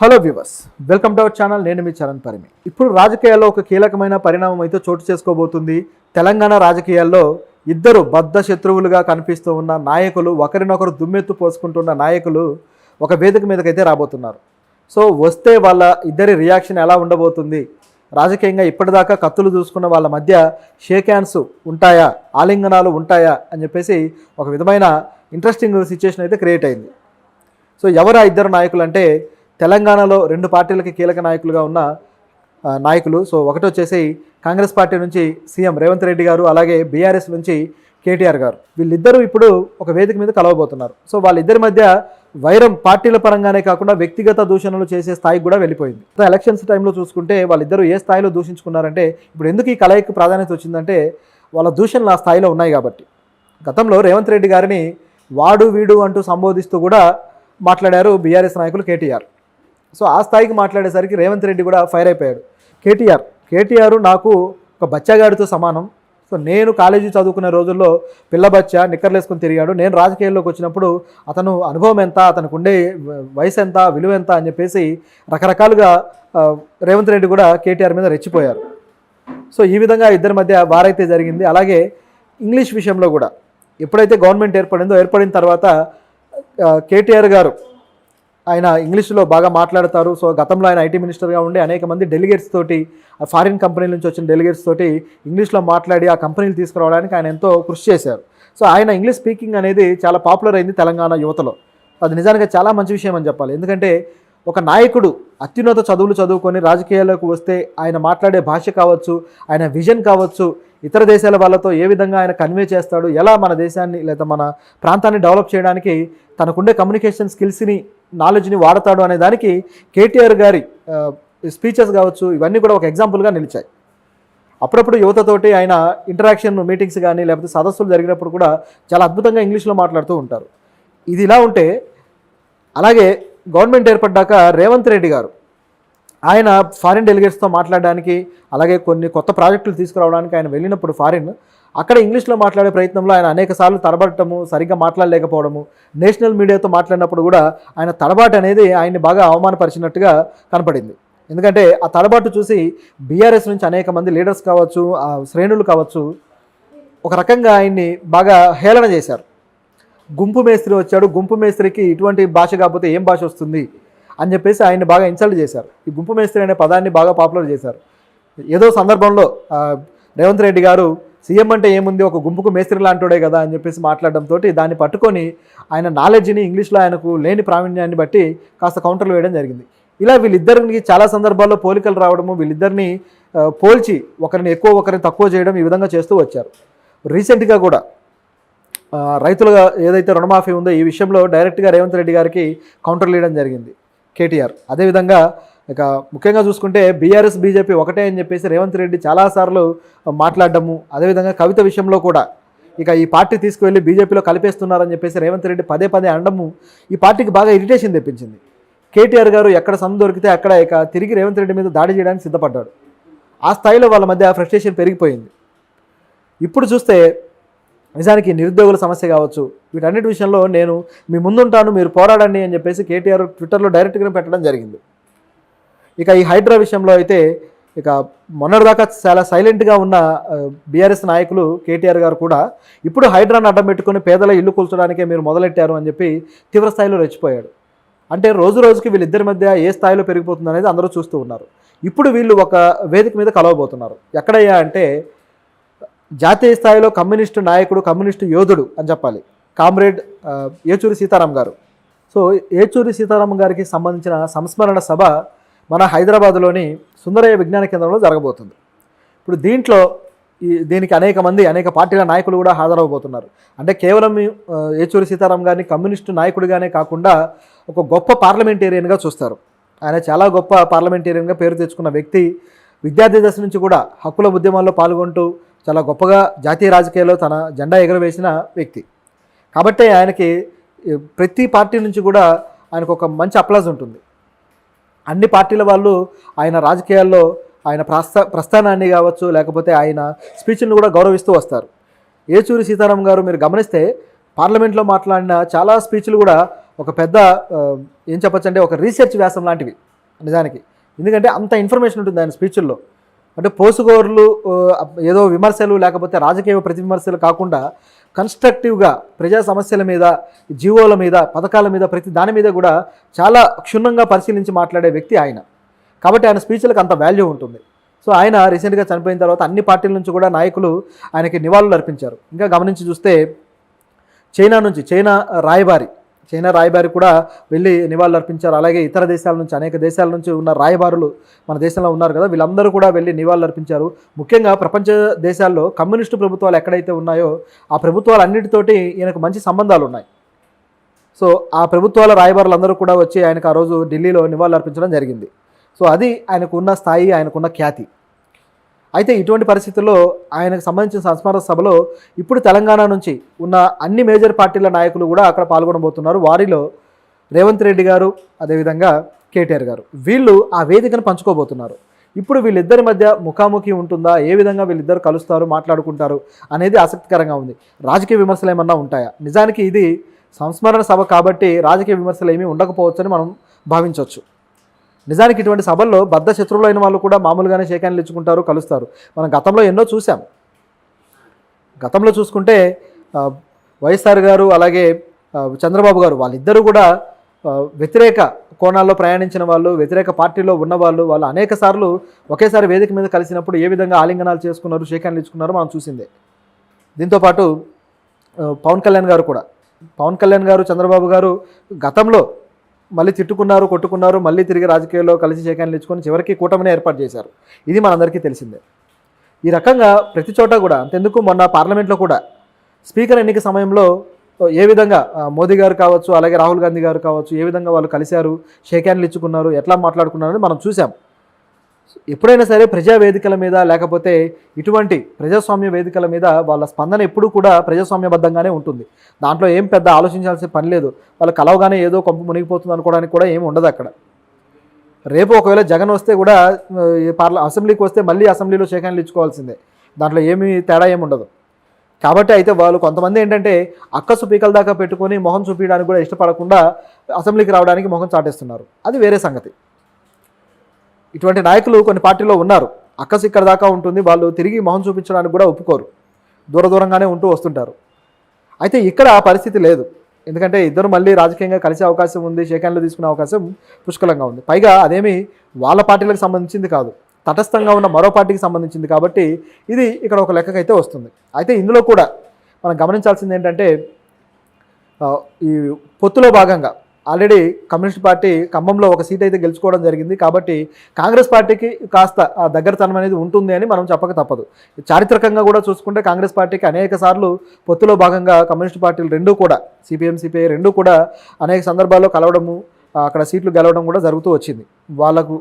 Hello viewers, welcome to our channel. నేను మీ చరణ్ పరిమి. ఇప్పుడు రాజకీయాల్లో ఒక కీలకమైన పరిణామం అయితే చోటు చేసుకోబోతుంది. తెలంగాణ రాజకీయాల్లో ఇద్దరు బద్ధ శత్రువులుగా కనిపిస్తూ ఉన్న నాయకులు, ఒకరినొకరు దుమ్మెత్తు పోసుకుంటున్న నాయకులు ఒక వేదిక మీదకైతే రాబోతున్నారు. సో వస్తే వాళ్ళ ఇద్దరి రియాక్షన్ ఎలా ఉండబోతుంది, రాజకీయంగా ఇప్పటిదాకా కత్తులు చూసుకున్న వాళ్ళ మధ్య షేక్ హ్యాండ్స్ ఉంటాయా, ఆలింగనాలు ఉంటాయా అని చెప్పేసి ఒక విధమైన ఇంట్రెస్టింగ్ సిచ్యుయేషన్ అయితే క్రియేట్ అయింది. సో ఎవరు ఆ ఇద్దరు నాయకులు అంటే, తెలంగాణలో రెండు పార్టీలకి కీలక నాయకులుగా ఉన్న నాయకులు. సో ఒకటి వచ్చేసి కాంగ్రెస్ పార్టీ నుంచి సీఎం రేవంత్ రెడ్డి గారు, అలాగే బీఆర్ఎస్ నుంచి కేటీఆర్ గారు. వీళ్ళిద్దరూ ఇప్పుడు ఒక వేదిక మీద కలవబోతున్నారు. సో వాళ్ళిద్దరి మధ్య వైరం పార్టీల పరంగానే కాకుండా వ్యక్తిగత దూషణలు చేసే స్థాయికి కూడా వెళ్ళిపోయింది. ఎలక్షన్స్ టైంలో చూసుకుంటే వాళ్ళిద్దరూ ఏ స్థాయిలో దూషించుకున్నారంటే, ఇప్పుడు ఎందుకు ఈ కలయికి ప్రాధాన్యత వచ్చిందంటే వాళ్ళ దూషణలు ఆ స్థాయిలో ఉన్నాయి కాబట్టి. గతంలో రేవంత్ రెడ్డి గారిని వాడు వీడు అంటూ సంబోధిస్తూ కూడా మాట్లాడారు బీఆర్ఎస్ నాయకులు కేటీఆర్. సో ఆ స్థాయికి మాట్లాడేసరికి రేవంత్ రెడ్డి కూడా ఫైర్ అయిపోయాడు. కేటీఆర్ నాకు ఒక బచ్చగాడితో సమానం. సో నేను కాలేజీ చదువుకునే రోజుల్లో పిల్ల బచ్చ నిక్కర్లు వేసుకొని తిరిగాడు. నేను రాజకీయాల్లోకి వచ్చినప్పుడు అతను అనుభవం ఎంత, అతనికి ఉండే వయసు ఎంత, విలువ ఎంత అని చెప్పేసి రకరకాలుగా రేవంత్ రెడ్డి కూడా కేటీఆర్ మీద రెచ్చిపోయారు. సో ఈ విధంగా ఇద్దరి మధ్య వారైతే జరిగింది. అలాగే ఇంగ్లీష్ విషయంలో కూడా ఎప్పుడైతే గవర్నమెంట్ ఏర్పడిన తర్వాత కేటీఆర్ గారు ఆయన ఇంగ్లీష్లో బాగా మాట్లాడతారు. సో గతంలో ఆయన ఐటీ మినిస్టర్గా ఉండి అనేక మంది డెలిగేట్స్ తోటి, ఫారిన్ కంపెనీల నుంచి వచ్చిన డెలిగేట్స్ తోటి ఇంగ్లీష్లో మాట్లాడి ఆ కంపెనీలు తీసుకురావడానికి ఆయన ఎంతో కృషి చేశారు. సో ఆయన ఇంగ్లీష్ స్పీకింగ్ అనేది చాలా పాపులర్ అయింది తెలంగాణ యువతలో. అది నిజానికి చాలా మంచి విషయం అని చెప్పాలి. ఎందుకంటే ఒక నాయకుడు అత్యున్నత చదువులు చదువుకొని రాజకీయాల్లోకి వస్తే ఆయన మాట్లాడే భాష కావచ్చు, ఆయన విజన్ కావచ్చు, ఇతర దేశాల వాళ్ళతో ఏ విధంగా ఆయన కన్వే చేస్తాడు, ఎలా మన దేశాన్ని లేదా మన ప్రాంతాన్ని డెవలప్ చేయడానికి తనకుండే కమ్యూనికేషన్ స్కిల్స్ని, నాలెడ్జ్ని వాడతాడు అనే దానికి కేటీఆర్ గారి స్పీచెస్ కావచ్చు, ఇవన్నీ కూడా ఒక ఎగ్జాంపుల్గా నిలిచాయి. అప్పుడప్పుడు యువతతోటి ఆయన ఇంటరాక్షన్ మీటింగ్స్ కానీ లేకపోతే సదస్సులు జరిగినప్పుడు కూడా చాలా అద్భుతంగా ఇంగ్లీష్లో మాట్లాడుతూ ఉంటారు. ఇది ఇలా ఉంటే, అలాగే గవర్నమెంట్ ఏర్పడ్డాక రేవంత్ రెడ్డి గారు ఆయన ఫారిన్ డెలిగేట్స్తో మాట్లాడడానికి, అలాగే కొన్ని కొత్త ప్రాజెక్టులు తీసుకురావడానికి ఆయన వెళ్ళినప్పుడు అక్కడ ఇంగ్లీష్లో మాట్లాడే ప్రయత్నంలో ఆయన అనేక సార్లు తడబడటము, సరిగ్గా మాట్లాడలేకపోవడము, నేషనల్ మీడియాతో మాట్లాడినప్పుడు కూడా ఆయన తడబాటు అనేది ఆయన్ని బాగా అవమానపరిచినట్టుగా కనపడింది. ఎందుకంటే ఆ తడబాటు చూసి బీఆర్ఎస్ నుంచి అనేక మంది లీడర్స్ కావచ్చు, శ్రేణులు కావచ్చు, ఒక రకంగా ఆయన్ని బాగా హేళన చేశారు. గుంపు మేస్త్రి వచ్చాడు, గుంపు మేస్త్రికి ఇటువంటి భాష కాకపోతే ఏం భాష వస్తుంది అని చెప్పేసి ఆయన్ని బాగా ఇన్సల్ట్ చేశారు. ఈ గుంపు మేస్త్రి అనే పదాన్ని బాగా పాపులర్ చేశారు. ఏదో సందర్భంలో రేవంత్ రెడ్డి గారు సీఎం అంటే ఏముంది, ఒక గుంపుకు మేస్త్రి లాంటోడే కదా అని చెప్పేసి మాట్లాడడంతో దాన్ని పట్టుకొని ఆయన నాలెడ్జ్ని, ఇంగ్లీష్లో ఆయనకు లేని ప్రావీణ్యాన్ని బట్టి కాస్త కౌంటర్లు వేయడం జరిగింది. ఇలా వీళ్ళిద్దరికి చాలా సందర్భాల్లో పోలికలు రావడము, వీళ్ళిద్దరిని పోల్చి ఒకరిని ఎక్కువ ఒకరిని తక్కువ చేయడం, ఈ విధంగా చేస్తూ వచ్చారు. రీసెంట్గా కూడా రైతులుగా ఏదైతే రుణమాఫీ ఉందో ఈ విషయంలో డైరెక్ట్గా రేవంత్ రెడ్డి గారికి కౌంటర్లు వేయడం జరిగింది కేటీఆర్. అదేవిధంగా ఇక ముఖ్యంగా చూసుకుంటే బీఆర్ఎస్ బీజేపీ ఒకటే అని చెప్పేసి రేవంత్ రెడ్డి చాలాసార్లు మాట్లాడడము, అదేవిధంగా కవిత విషయంలో కూడా ఇక ఈ పార్టీ తీసుకువెళ్ళి బీజేపీలో కలిపేస్తున్నారని చెప్పేసి రేవంత్ రెడ్డి పదే అనడము ఈ పార్టీకి బాగా ఇరిటేషన్ తెప్పించింది. కేటీఆర్ గారు ఎక్కడ సందు దొరికితే అక్కడ ఇక తిరిగి రేవంత్ రెడ్డి మీద దాడి చేయడానికి సిద్ధపడ్డాడు. ఆ స్థాయిలో వాళ్ళ మధ్య ఫ్రస్ట్రేషన్ పెరిగిపోయింది. ఇప్పుడు చూస్తే నిజానికి నిరుద్యోగుల సమస్య కావచ్చు, వీటన్నిటి విషయంలో నేను మీ ముందుంటాను, మీరు పోరాడండి అని చెప్పేసి కేటీఆర్ ట్విట్టర్లో డైరెక్ట్గా పెట్టడం జరిగింది. ఇక ఈ హైడ్రా విషయంలో అయితే ఇక మొన్నటిదాకా చాలా సైలెంట్గా ఉన్న బీఆర్ఎస్ నాయకులు కేటీఆర్ గారు కూడా ఇప్పుడు హైడ్రాను అడ్డం పెట్టుకుని పేదల ఇల్లు కూల్చడానికే మీరు మొదలెట్టారు అని చెప్పి తీవ్ర స్థాయిలో రెచ్చిపోయాడు. అంటే రోజు రోజుకి వీళ్ళిద్దరి మధ్య ఏ స్థాయిలో పెరిగిపోతుంది అనేది అందరూ చూస్తూ ఉన్నారు. ఇప్పుడు వీళ్ళు ఒక వేదిక మీద కలవబోతున్నారు. ఎక్కడయ్యా అంటే జాతీయ స్థాయిలో కమ్యూనిస్టు నాయకుడు, కమ్యూనిస్టు యోధుడు అని చెప్పాలి, కామ్రేడ్ ఏచూరి సీతారాం గారు. సో ఏచూరి సీతారాం గారికి సంబంధించిన సంస్మరణ సభ మన హైదరాబాద్లోని సుందరయ్య విజ్ఞాన కేంద్రంలో జరగబోతుంది. ఇప్పుడు దీనికి అనేక పార్టీల నాయకులు కూడా హాజరవబోతున్నారు. అంటే కేవలం ఏచూరి సీతారాం గారిని కమ్యూనిస్టు నాయకుడిగానే కాకుండా ఒక గొప్ప పార్లమెంటేరియన్గా చూస్తారు. ఆయన చాలా గొప్ప పార్లమెంటేరియన్గా పేరు తెచ్చుకున్న వ్యక్తి. విద్యార్థి దశ నుంచి కూడా హక్కుల ఉద్యమాల్లో పాల్గొంటూ చాలా గొప్పగా జాతీయ రాజకీయాల్లో తన జెండా ఎగరవేసిన వ్యక్తి. కాబట్టి ఆయనకి ప్రతి పార్టీ నుంచి కూడా ఆయనకు ఒక మంచి అప్లాజ్ ఉంటుంది. అన్ని పార్టీల వాళ్ళు ఆయన రాజకీయాల్లో ఆయన ప్రస్థానాన్ని కావచ్చు, లేకపోతే ఆయన స్పీచ్లను కూడా గౌరవిస్తూ వస్తారు. ఏచూరి సీతారాం గారు మీరు గమనిస్తే పార్లమెంట్లో మాట్లాడిన చాలా స్పీచ్లు కూడా ఒక పెద్ద ఏం చెప్పొచ్చు అంటే ఒక రీసెర్చ్ వ్యాసం లాంటివి. నిజానికి. ఎందుకంటే అంత ఇన్ఫర్మేషన్ ఉంటుంది ఆయన స్పీచ్ల్లో. అంటే పోసుగోర్లు ఏదో విమర్శలు లేకపోతే రాజకీయ ప్రతి విమర్శలు కాకుండా కన్స్ట్రక్టివ్గా ప్రజా సమస్యల మీద, జీవోల మీద, పథకాల మీద, ప్రతి దాని మీద కూడా చాలా క్షుణ్ణంగా పరిశీలించి మాట్లాడే వ్యక్తి ఆయన. కాబట్టి ఆయన స్పీచ్లకు అంత వాల్యూ ఉంటుంది. సో ఆయన రీసెంట్గా చనిపోయిన తర్వాత అన్ని పార్టీల నుంచి కూడా నాయకులు ఆయనకి నివాళులు అర్పించారు. ఇంకా గమనించి చూస్తే చైనా రాయబారి కూడా వెళ్ళి నివాళులు అర్పించారు. అలాగే ఇతర దేశాల నుంచి, అనేక దేశాల నుంచి ఉన్న రాయబారులు మన దేశంలో ఉన్నారు కదా, వీళ్ళందరూ కూడా వెళ్ళి నివాళులు అర్పించారు. ముఖ్యంగా ప్రపంచ దేశాల్లో కమ్యూనిస్టు ప్రభుత్వాలు ఎక్కడైతే ఉన్నాయో ఆ ప్రభుత్వాలన్నిటితోటి ఈయనకు మంచి సంబంధాలు ఉన్నాయి. సో ఆ ప్రభుత్వాల రాయబారులందరూ కూడా వచ్చి ఆయనకు ఆ రోజు ఢిల్లీలో నివాళులు అర్పించడం జరిగింది. సో అది ఆయనకున్న స్థాయి, ఆయనకున్న ఖ్యాతి. అయితే ఇటువంటి పరిస్థితుల్లో ఆయనకు సంబంధించిన సంస్మరణ సభలో ఇప్పుడు తెలంగాణ నుంచి ఉన్న అన్ని మేజర్ పార్టీల నాయకులు కూడా అక్కడ పాల్గొనబోతున్నారు. వారిలో రేవంత్ రెడ్డి గారు, అదేవిధంగా కేటీఆర్ గారు, వీళ్ళు ఆ వేదికను పంచుకోబోతున్నారు. ఇప్పుడు వీళ్ళిద్దరి మధ్య ముఖాముఖి ఉంటుందా, ఏ విధంగా వీళ్ళిద్దరు కలుస్తారు, మాట్లాడుకుంటారు అనేది ఆసక్తికరంగా ఉంది. రాజకీయ విమర్శలు ఏమన్నా ఉంటాయా? నిజానికి ఇది సంస్మరణ సభ కాబట్టి రాజకీయ విమర్శలు ఏమీ ఉండకపోవచ్చని మనం భావించవచ్చు. నిజానికి ఇటువంటి సభల్లో బద్ధ శత్రువులైన వాళ్ళు కూడా మామూలుగానే షేక్ హ్యాండ్లు ఇచ్చుకుంటారు, కలుస్తారు. మనం గతంలో ఎన్నో చూసాం. గతంలో చూసుకుంటే వైఎస్ఆర్ గారు అలాగే చంద్రబాబు గారు, వాళ్ళిద్దరూ కూడా వ్యతిరేక కోణాల్లో ప్రయాణించిన వాళ్ళు, వ్యతిరేక పార్టీలో ఉన్నవాళ్ళు, వాళ్ళు అనేక సార్లు ఒకేసారి వేదిక మీద కలిసినప్పుడు ఏ విధంగా ఆలింగనాలు చేసుకున్నారు, షేక్ హ్యాండ్లు ఇచ్చుకున్నారో మనం చూసిందే. దీంతోపాటు పవన్ కళ్యాణ్ గారు చంద్రబాబు గారు గతంలో మళ్ళీ తిట్టుకున్నారు, కొట్టుకున్నారు, మళ్ళీ తిరిగి రాజకీయాల్లో కలిసి షేక్ హ్యాండ్లు ఇచ్చుకొని చివరికి కూటమిని ఏర్పాటు చేశారు. ఇది మనందరికీ తెలిసిందే. ఈ రకంగా ప్రతి చోట కూడా, అంతెందుకు మొన్న పార్లమెంట్లో కూడా స్పీకర్ ఎన్నిక సమయంలో ఏ విధంగా మోదీ గారు కావచ్చు, అలాగే రాహుల్ గాంధీ గారు కావచ్చు, ఏ విధంగా వాళ్ళు కలిశారు, షేక్ హ్యాండ్లు ఇచ్చుకున్నారు, ఎట్లా మాట్లాడుకున్నారని మనం చూసాం. ఎప్పుడైనా సరే ప్రజా వేదికల మీద లేకపోతే ఇటువంటి ప్రజాస్వామ్య వేదికల మీద వాళ్ళ స్పందన ఎప్పుడూ కూడా ప్రజాస్వామ్యబద్ధంగానే ఉంటుంది. దాంట్లో ఏం పెద్ద ఆలోచించాల్సిన పని లేదు. వాళ్ళు కలవగానే ఏదో కొంప మునిగిపోతుంది అనుకోవడానికి కూడా ఏమి ఉండదు అక్కడ. రేపు ఒకవేళ జగన్ వస్తే కూడా అసెంబ్లీకి వస్తే మళ్ళీ అసెంబ్లీలో షేక్ హ్యాండ్లు ఇచ్చుకోవాల్సిందే. దాంట్లో ఏమీ తేడా ఏమి ఉండదు. కాబట్టి అయితే వాళ్ళు కొంతమంది ఏంటంటే అక్కసు పీకల దాకా పెట్టుకొని మొహం చూపించడానికి కూడా ఇష్టపడకుండా అసెంబ్లీకి రావడానికి మొహం చాటేస్తున్నారు. అది వేరే సంగతి. ఇటువంటి నాయకులు కొన్ని పార్టీల్లో ఉన్నారు. అక్కసు ఇక్కడ దాకా ఉంటుంది, వాళ్ళు తిరిగి మొహం చూపించడానికి కూడా ఒప్పుకోరు, దూరంగానే ఉంటూ వస్తుంటారు. అయితే ఇక్కడ ఆ పరిస్థితి లేదు. ఎందుకంటే ఇద్దరు మళ్ళీ రాజకీయంగా కలిసే అవకాశం ఉంది, షేక్ హ్యాండ్లు తీసుకునే అవకాశం పుష్కలంగా ఉంది. పైగా అదేమి వాళ్ళ పార్టీలకు సంబంధించింది కాదు, తటస్థంగా ఉన్న మరో పార్టీకి సంబంధించింది కాబట్టి ఇది ఇక్కడ ఒక లెక్కకైతే వస్తుంది. అయితే ఇందులో కూడా మనం గమనించాల్సింది ఏంటంటే ఈ పొత్తులో భాగంగా ఆల్రెడీ కమ్యూనిస్ట్ పార్టీ ఖమ్మంలో ఒక సీట్ అయితే గెలుచుకోవడం జరిగింది. కాబట్టి కాంగ్రెస్ పార్టీకి కాస్త దగ్గరతనం అనేది ఉంటుంది అని మనం చెప్పక తప్పదు. చారిత్రకంగా కూడా చూసుకుంటే కాంగ్రెస్ పార్టీకి అనేక సార్లు పొత్తులో భాగంగా కమ్యూనిస్ట్ పార్టీలు రెండూ కూడా, సిపిఎం సిపిఐ రెండూ కూడా అనేక సందర్భాల్లో కలవడము, అక్కడ సీట్లు గెలవడం కూడా జరుగుతూ వచ్చింది. వాళ్ళకు